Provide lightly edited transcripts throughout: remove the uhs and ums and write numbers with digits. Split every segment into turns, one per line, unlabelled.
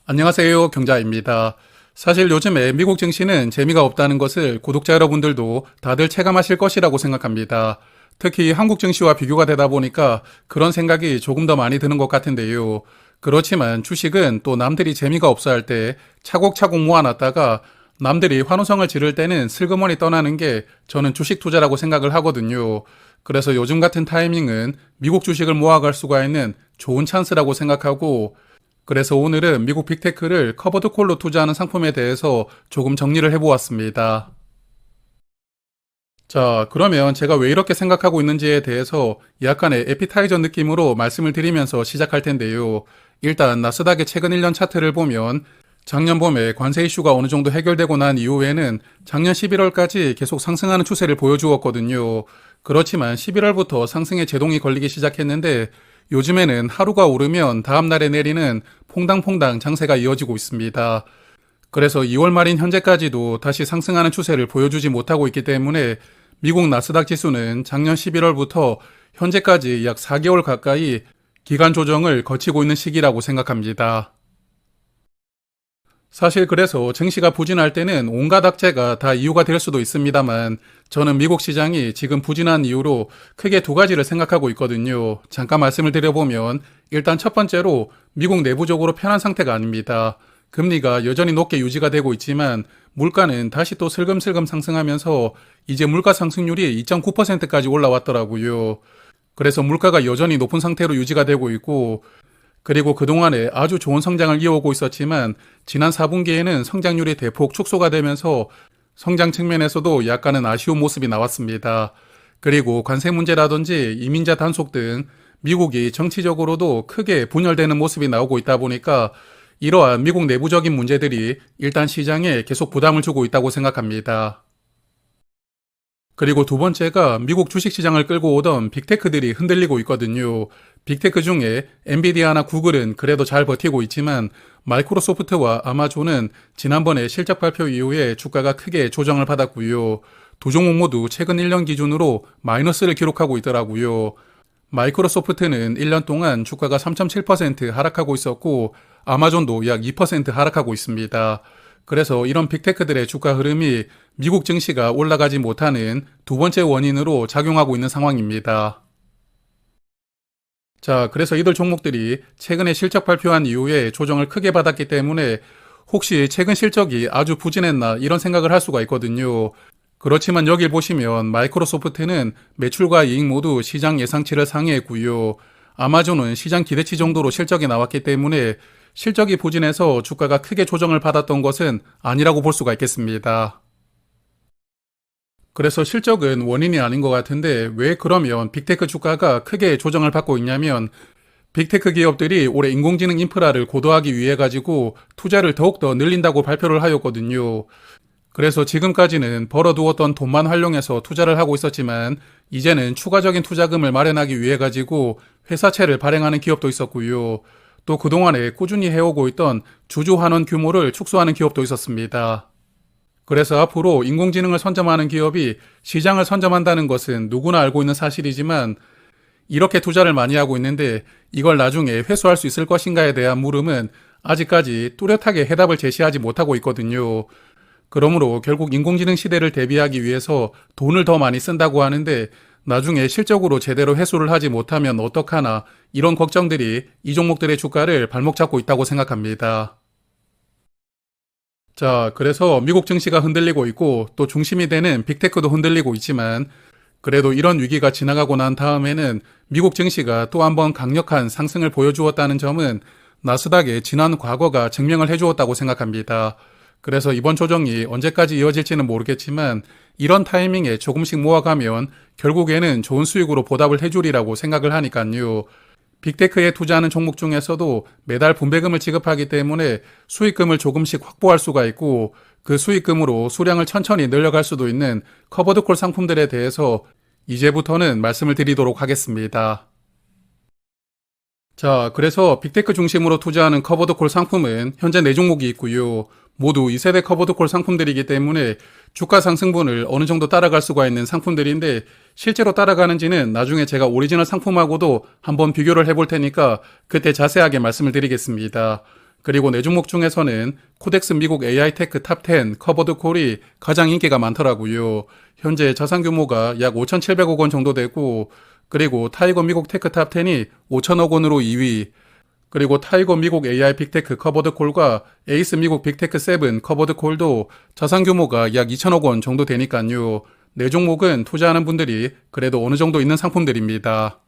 안녕하세요. 경자입니다. 사실 요즘에 미국 증시는 재미가 없다는 것을 구독자 여러분들도 다들 체감하실 것이라고 생각합니다. 특히 한국 증시와 비교가 되다 보니까 그런 생각이 조금 더 많이 드는 것 같은데요. 그렇지만 주식은 또 남들이 재미가 없어 할 때 차곡차곡 모아놨다가 남들이 환호성을 지를 때는 슬그머니 떠나는 게 저는 주식 투자라고 생각을 하거든요. 그래서 요즘 같은 타이밍은 미국 주식을 모아갈 수가 있는 좋은 찬스라고 생각하고, 그래서 오늘은 미국 빅테크를 커버드 콜로 투자하는 상품에 대해서 조금 정리를 해보았습니다. 자, 그러면 제가 왜 이렇게 생각하고 있는지에 대해서 약간의 에피타이저 느낌으로 말씀을 드리면서 시작할 텐데요. 일단 나스닥의 최근 1년 차트를 보면 작년 봄에 관세 이슈가 어느 정도 해결되고 난 이후에는 작년 11월까지 계속 상승하는 추세를 보여주었거든요. 그렇지만 11월부터 상승의 제동이 걸리기 시작했는데 요즘에는 하루가 오르면 다음날에 내리는 퐁당퐁당 장세가 이어지고 있습니다. 그래서 2월 말인 현재까지도 다시 상승하는 추세를 보여주지 못하고 있기 때문에 미국 나스닥 지수는 작년 11월부터 현재까지 약 4개월 가까이 기간 조정을 거치고 있는 시기라고 생각합니다. 사실 그래서 증시가 부진할 때는 온갖 악재가 다 이유가 될 수도 있습니다만 저는 미국 시장이 지금 부진한 이유로 크게 두 가지를 생각하고 있거든요. 잠깐 말씀을 드려보면 일단 첫 번째로 미국 내부적으로 편한 상태가 아닙니다. 금리가 여전히 높게 유지가 되고 있지만 물가는 다시 또 슬금슬금 상승하면서 이제 물가 상승률이 2.9%까지 올라왔더라고요. 그래서 물가가 여전히 높은 상태로 유지가 되고 있고, 그리고 그동안에 아주 좋은 성장을 이어오고 있었지만 지난 4분기에는 성장률이 대폭 축소가 되면서 성장 측면에서도 약간은 아쉬운 모습이 나왔습니다. 그리고 관세 문제라든지 이민자 단속 등 미국이 정치적으로도 크게 분열되는 모습이 나오고 있다 보니까 이러한 미국 내부적인 문제들이 일단 시장에 계속 부담을 주고 있다고 생각합니다. 그리고 두 번째가 미국 주식시장을 끌고 오던 빅테크들이 흔들리고 있거든요. 빅테크 중에 엔비디아나 구글은 그래도 잘 버티고 있지만 마이크로소프트와 아마존은 지난번에 실적 발표 이후에 주가가 크게 조정을 받았고요. 두 종목 모두 최근 1년 기준으로 마이너스를 기록하고 있더라고요. 마이크로소프트는 1년 동안 주가가 3.7% 하락하고 있었고 아마존도 약 2% 하락하고 있습니다. 그래서 이런 빅테크들의 주가 흐름이 미국 증시가 올라가지 못하는 두 번째 원인으로 작용하고 있는 상황입니다. 자, 그래서 이들 종목들이 최근에 실적 발표한 이후에 조정을 크게 받았기 때문에 혹시 최근 실적이 아주 부진했나 이런 생각을 할 수가 있거든요. 그렇지만 여길 보시면 마이크로소프트는 매출과 이익 모두 시장 예상치를 상회했고요. 아마존은 시장 기대치 정도로 실적이 나왔기 때문에 실적이 부진해서 주가가 크게 조정을 받았던 것은 아니라고 볼 수가 있겠습니다. 그래서 실적은 원인이 아닌 것 같은데 왜 그러면 빅테크 주가가 크게 조정을 받고 있냐면 빅테크 기업들이 올해 인공지능 인프라를 고도하기 위해 가지고 투자를 더욱더 늘린다고 발표를 하였거든요. 그래서 지금까지는 벌어두었던 돈만 활용해서 투자를 하고 있었지만 이제는 추가적인 투자금을 마련하기 위해 가지고 회사채를 발행하는 기업도 있었고요. 또 그동안에 꾸준히 해오고 있던 주주 환원 규모를 축소하는 기업도 있었습니다. 그래서 앞으로 인공지능을 선점하는 기업이 시장을 선점한다는 것은 누구나 알고 있는 사실이지만 이렇게 투자를 많이 하고 있는데 이걸 나중에 회수할 수 있을 것인가에 대한 물음은 아직까지 뚜렷하게 해답을 제시하지 못하고 있거든요. 그러므로 결국 인공지능 시대를 대비하기 위해서 돈을 더 많이 쓴다고 하는데 나중에 실적으로 제대로 회수를 하지 못하면 어떡하나 이런 걱정들이 이 종목들의 주가를 발목 잡고 있다고 생각합니다. 자, 그래서 미국 증시가 흔들리고 있고 또 중심이 되는 빅테크도 흔들리고 있지만 그래도 이런 위기가 지나가고 난 다음에는 미국 증시가 또 한 번 강력한 상승을 보여주었다는 점은 나스닥의 지난 과거가 증명을 해주었다고 생각합니다. 그래서 이번 조정이 언제까지 이어질지는 모르겠지만 이런 타이밍에 조금씩 모아가면 결국에는 좋은 수익으로 보답을 해주리라고 생각을 하니까요. 빅테크에 투자하는 종목 중에서도 매달 분배금을 지급하기 때문에 수익금을 조금씩 확보할 수가 있고 그 수익금으로 수량을 천천히 늘려갈 수도 있는 커버드콜 상품들에 대해서 이제부터는 말씀을 드리도록 하겠습니다. 자, 그래서 빅테크 중심으로 투자하는 커버드콜 상품은 현재 4종목이 있고요. 모두 2세대 커버드콜 상품들이기 때문에 주가 상승분을 어느 정도 따라갈 수가 있는 상품들인데 실제로 따라가는지는 나중에 제가 오리지널 상품하고도 한번 비교를 해볼 테니까 그때 자세하게 말씀을 드리겠습니다. 그리고 네 종목 중에서는 코덱스 미국 AI테크 탑10 커버드 콜이 가장 인기가 많더라고요. 현재 자산 규모가 약 5,700억 원 정도 되고, 그리고 타이거 미국 테크 탑10이 5천억 원으로 2위, 그리고 타이거 미국 AI 빅테크 커버드 콜과 에이스 미국 빅테크 7 커버드 콜도 자산 규모가 약 2천억 원 정도 되니까요. 네 종목은 투자하는 분들이 그래도 어느 정도 있는 상품들입니다.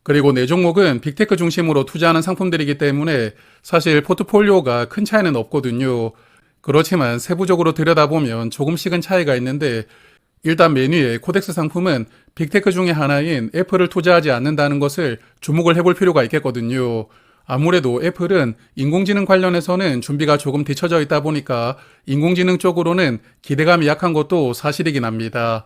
그리고 네 종목은 빅테크 중심으로 투자하는 상품들이기 때문에 사실 포트폴리오가 큰 차이는 없거든요. 그렇지만 세부적으로 들여다보면 조금씩은 차이가 있는데, 일단 메뉴의 코덱스 상품은 빅테크 중에 하나인 애플을 투자하지 않는다는 것을 주목을 해볼 필요가 있겠거든요. 아무래도 애플은 인공지능 관련해서는 준비가 조금 뒤처져 있다 보니까 인공지능 쪽으로는 기대감이 약한 것도 사실이긴 합니다.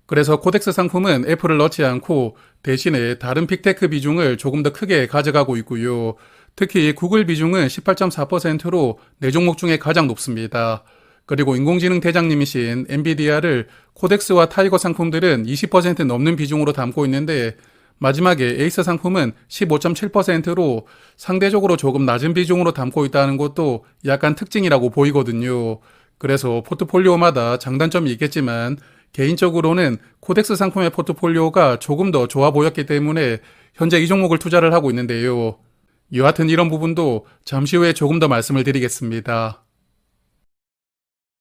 그래서 코덱스 상품은 애플을 넣지 않고 대신에 다른 빅테크 비중을 조금 더 크게 가져가고 있고요. 특히 구글 비중은 18.4%로 네 종목 중에 가장 높습니다. 그리고 인공지능 대장님이신 엔비디아를 코덱스와 타이거 상품들은 20% 넘는 비중으로 담고 있는데, 마지막에 에이스 상품은 15.7%로 상대적으로 조금 낮은 비중으로 담고 있다는 것도 약간 특징이라고 보이거든요. 그래서 포트폴리오마다 장단점이 있겠지만 개인적으로는 코덱스 상품의 포트폴리오가 조금 더 좋아 보였기 때문에 현재 이 종목을 투자를 하고 있는데요. 여하튼 이런 부분도 잠시 후에 조금 더 말씀을 드리겠습니다.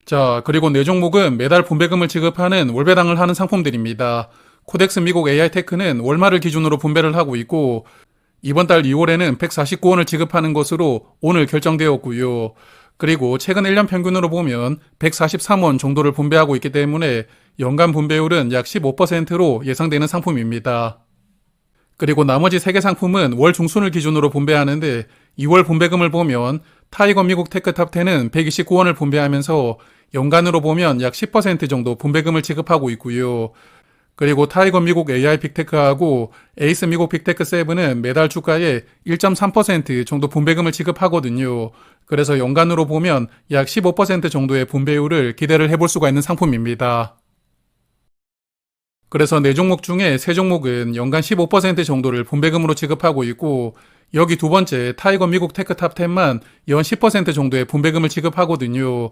자, 그리고 네 종목은 매달 분배금을 지급하는 월배당을 하는 상품들입니다. 코덱스 미국 AI테크는 월말을 기준으로 분배를 하고 있고, 이번 달 2월에는 149원을 지급하는 것으로 오늘 결정되었고요. 그리고 최근 1년 평균으로 보면 143원 정도를 분배하고 있기 때문에 연간 분배율은 약 15%로 예상되는 상품입니다. 그리고 나머지 3개 상품은 월 중순을 기준으로 분배하는데, 2월 분배금을 보면 타이거 미국 테크 탑10은 129원을 분배하면서 연간으로 보면 약 10% 정도 분배금을 지급하고 있고요. 그리고 타이거 미국 AI 빅테크하고 에이스 미국 빅테크 7은 매달 주가의 1.3% 정도 분배금을 지급하거든요. 그래서 연간으로 보면 약 15% 정도의 분배율을 기대를 해볼 수가 있는 상품입니다. 그래서 네 종목 중에 세 종목은 연간 15% 정도를 분배금으로 지급하고 있고, 여기 두 번째 타이거 미국 테크 탑10만 연 10% 정도의 분배금을 지급하거든요.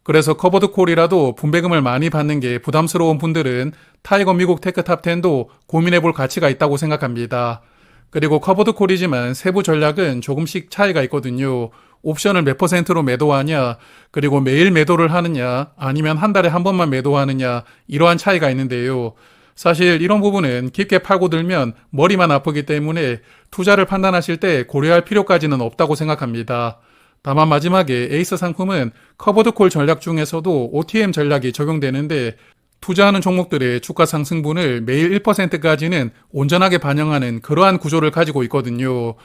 그래서 커버드 콜이라도 분배금을 많이 받는 게 부담스러운 분들은 타이거 미국 테크 탑10도 고민해 볼 가치가 있다고 생각합니다. 그리고 커버드 콜이지만 세부 전략은 조금씩 차이가 있거든요. 옵션을 몇 %로 매도하냐, 그리고 매일 매도를 하느냐, 아니면 한 달에 한 번만 매도하느냐, 이러한 차이가 있는데요. 사실 이런 부분은 깊게 파고 들면 머리만 아프기 때문에 투자를 판단하실 때 고려할 필요까지는 없다고 생각합니다. 다만 마지막에 에이스 상품은 커버드 콜 전략 중에서도 OTM 전략이 적용되는데, 투자하는 종목들의 주가 상승분을 매일 1%까지는 온전하게 반영하는 그러한 구조를 가지고 있거든요.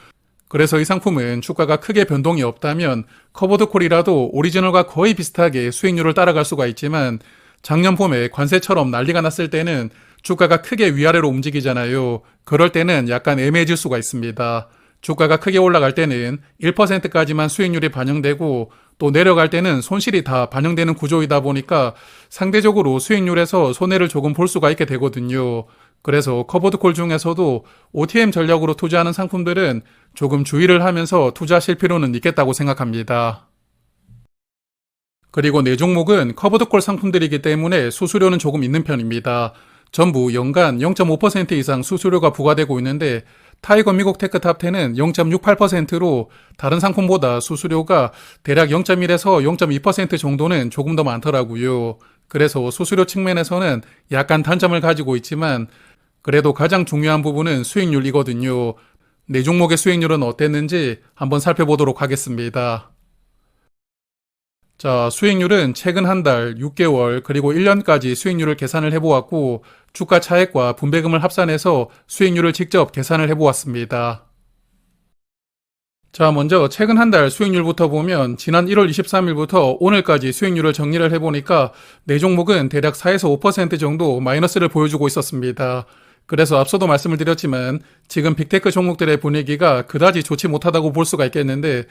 그래서 이 상품은 주가가 크게 변동이 없다면 커버드 콜이라도 오리지널과 거의 비슷하게 수익률을 따라갈 수가 있지만, 작년 봄에 관세처럼 난리가 났을 때는 주가가 크게 위아래로 움직이잖아요. 그럴 때는 약간 애매해질 수가 있습니다. 주가가 크게 올라갈 때는 1%까지만 수익률이 반영되고, 또 내려갈 때는 손실이 다 반영되는 구조이다 보니까 상대적으로 수익률에서 손해를 조금 볼 수가 있게 되거든요. 그래서 커버드 콜 중에서도 OTM 전략으로 투자하는 상품들은 조금 주의를 하면서 투자하실 필요는 있겠다고 생각합니다. 그리고 네 종목은 커버드 콜 상품들이기 때문에 수수료는 조금 있는 편입니다. 전부 연간 0.5% 이상 수수료가 부과되고 있는데, 타이거 미국 테크 탑10은 0.68%로 다른 상품보다 수수료가 대략 0.1에서 0.2% 정도는 조금 더 많더라고요. 그래서 수수료 측면에서는 약간 단점을 가지고 있지만, 그래도 가장 중요한 부분은 수익률이거든요. 네 종목의 수익률은 어땠는지 한번 살펴보도록 하겠습니다. 자, 수익률은 최근 한 달, 6개월, 그리고 1년까지 수익률을 계산을 해보았고, 주가 차액과 분배금을 합산해서 수익률을 직접 계산을 해보았습니다. 자, 먼저 최근 한 달 수익률부터 보면 지난 1월 23일부터 오늘까지 수익률을 정리를 해보니까 네 종목은 대략 4에서 5% 정도 마이너스를 보여주고 있었습니다. 그래서 앞서도 말씀을 드렸지만 지금 빅테크 종목들의 분위기가 그다지 좋지 못하다고 볼 수가 있겠는데,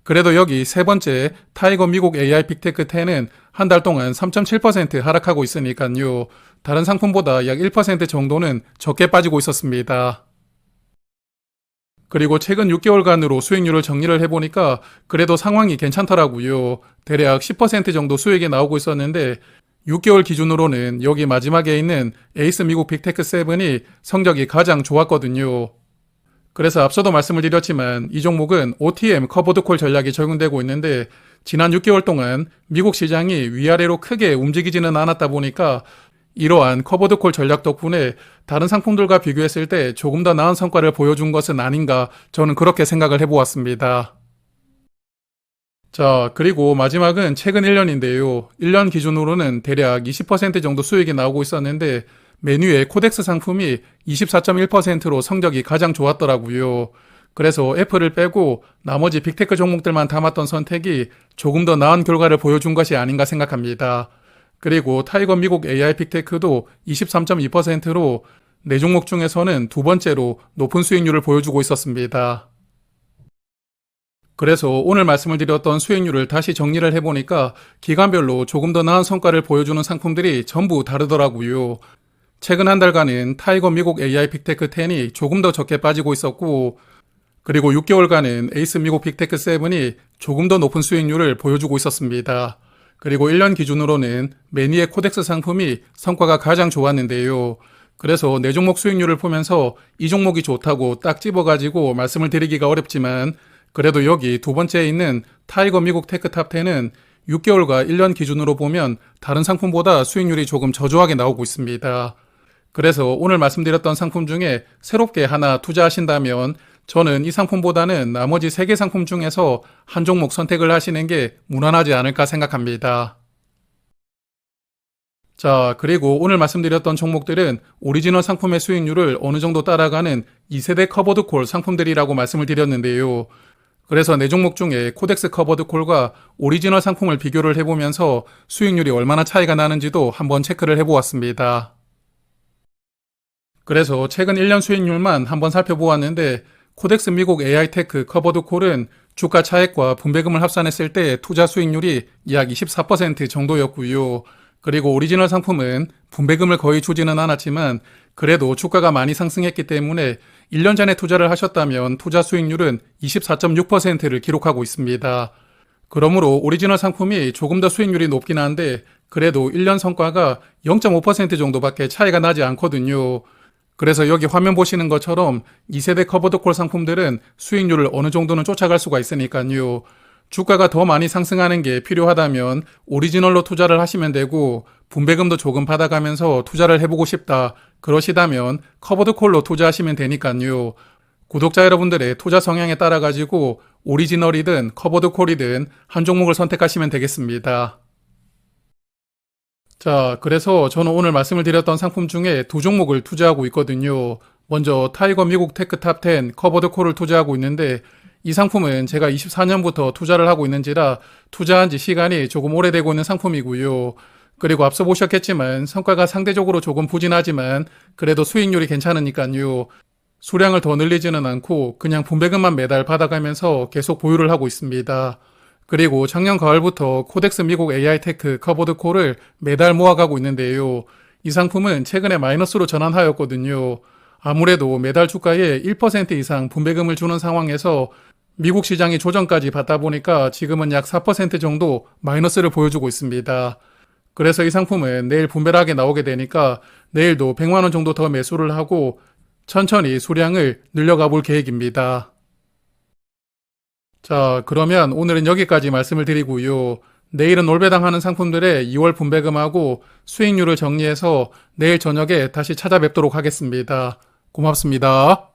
그래도 여기 세 번째 타이거 미국 AI 빅테크 10은 한 달 동안 3.7% 하락하고 있으니까요. 다른 상품보다 약 1% 정도는 적게 빠지고 있었습니다. 그리고 최근 6개월간으로 수익률을 정리를 해보니까 그래도 상황이 괜찮더라고요. 대략 10% 정도 수익이 나오고 있었는데 6개월 기준으로는 여기 마지막에 있는 에이스 미국 빅테크 7이 성적이 가장 좋았거든요. 그래서 앞서도 말씀을 드렸지만 이 종목은 OTM 커버드 콜 전략이 적용되고 있는데 지난 6개월 동안 미국 시장이 위아래로 크게 움직이지는 않았다 보니까 이러한 커버드 콜 전략 덕분에 다른 상품들과 비교했을 때 조금 더 나은 성과를 보여준 것은 아닌가 저는 그렇게 생각을 해보았습니다. 자, 그리고 마지막은 최근 1년인데요. 1년 기준으로는 대략 20% 정도 수익이 나오고 있었는데 메뉴의 코덱스 상품이 24.1%로 성적이 가장 좋았더라고요. 그래서 애플을 빼고 나머지 빅테크 종목들만 담았던 선택이 조금 더 나은 결과를 보여준 것이 아닌가 생각합니다. 그리고 타이거 미국 AI 빅테크도 23.2%로 네 종목 중에서는 두 번째로 높은 수익률을 보여주고 있었습니다. 그래서 오늘 말씀을 드렸던 수익률을 다시 정리를 해보니까 기간별로 조금 더 나은 성과를 보여주는 상품들이 전부 다르더라고요. 최근 한 달간은 타이거 미국 AI 빅테크 10이 조금 더 적게 빠지고 있었고, 그리고 6개월간은 에이스 미국 빅테크 7이 조금 더 높은 수익률을 보여주고 있었습니다. 그리고 1년 기준으로는 매니의 코덱스 상품이 성과가 가장 좋았는데요. 그래서 네 종목 수익률을 보면서 이 종목이 좋다고 딱 집어가지고 말씀을 드리기가 어렵지만 그래도 여기 두 번째에 있는 타이거 미국 테크탑 10은 6개월과 1년 기준으로 보면 다른 상품보다 수익률이 조금 저조하게 나오고 있습니다. 그래서 오늘 말씀드렸던 상품 중에 새롭게 하나 투자하신다면 저는 이 상품보다는 나머지 3개 상품 중에서 한 종목 선택을 하시는 게 무난하지 않을까 생각합니다. 자, 그리고 오늘 말씀드렸던 종목들은 오리지널 상품의 수익률을 어느 정도 따라가는 2세대 커버드 콜 상품들이라고 말씀을 드렸는데요. 그래서 네 종목 중에 코덱스 커버드 콜과 오리지널 상품을 비교를 해보면서 수익률이 얼마나 차이가 나는지도 한번 체크를 해보았습니다. 그래서 최근 1년 수익률만 한번 살펴보았는데 코덱스 미국 AI 테크 커버드 콜은 주가 차액과 분배금을 합산했을 때 투자 수익률이 약 24% 정도였고요. 그리고 오리지널 상품은 분배금을 거의 주지는 않았지만 그래도 주가가 많이 상승했기 때문에 1년 전에 투자를 하셨다면 투자 수익률은 24.6%를 기록하고 있습니다. 그러므로 오리지널 상품이 조금 더 수익률이 높긴 한데 그래도 1년 성과가 0.5% 정도밖에 차이가 나지 않거든요. 그래서 여기 화면 보시는 것처럼 2세대 커버드콜 상품들은 수익률을 어느 정도는 쫓아갈 수가 있으니까요. 주가가 더 많이 상승하는 게 필요하다면 오리지널로 투자를 하시면 되고 분배금도 조금 받아가면서 투자를 해보고 싶다. 그러시다면 커버드콜로 투자하시면 되니까요. 구독자 여러분들의 투자 성향에 따라 가지고 오리지널이든 커버드콜이든 한 종목을 선택하시면 되겠습니다. 자, 그래서 저는 오늘 말씀을 드렸던 상품 중에 두 종목을 투자하고 있거든요. 먼저 타이거 미국 테크탑 10 커버드콜을 투자하고 있는데 이 상품은 제가 24년부터 투자를 하고 있는지라 투자한 지 시간이 조금 오래되고 있는 상품이고요. 그리고 앞서 보셨겠지만 성과가 상대적으로 조금 부진하지만 그래도 수익률이 괜찮으니까요. 수량을 더 늘리지는 않고 그냥 분배금만 매달 받아가면서 계속 보유를 하고 있습니다. 그리고 작년 가을부터 코덱스 미국 AI 테크 커버드 콜을 매달 모아가고 있는데요. 이 상품은 최근에 마이너스로 전환하였거든요. 아무래도 매달 주가에 1% 이상 분배금을 주는 상황에서 미국 시장이 조정까지 받다 보니까 지금은 약 4% 정도 마이너스를 보여주고 있습니다. 그래서 이 상품은 내일 분배락에 나오게 되니까 내일도 100만 원 정도 더 매수를 하고 천천히 수량을 늘려가 볼 계획입니다. 자, 그러면 오늘은 여기까지 말씀을 드리고요. 내일은 올배당 하는 상품들의 2월 분배금하고 수익률을 정리해서 내일 저녁에 다시 찾아뵙도록 하겠습니다. 고맙습니다.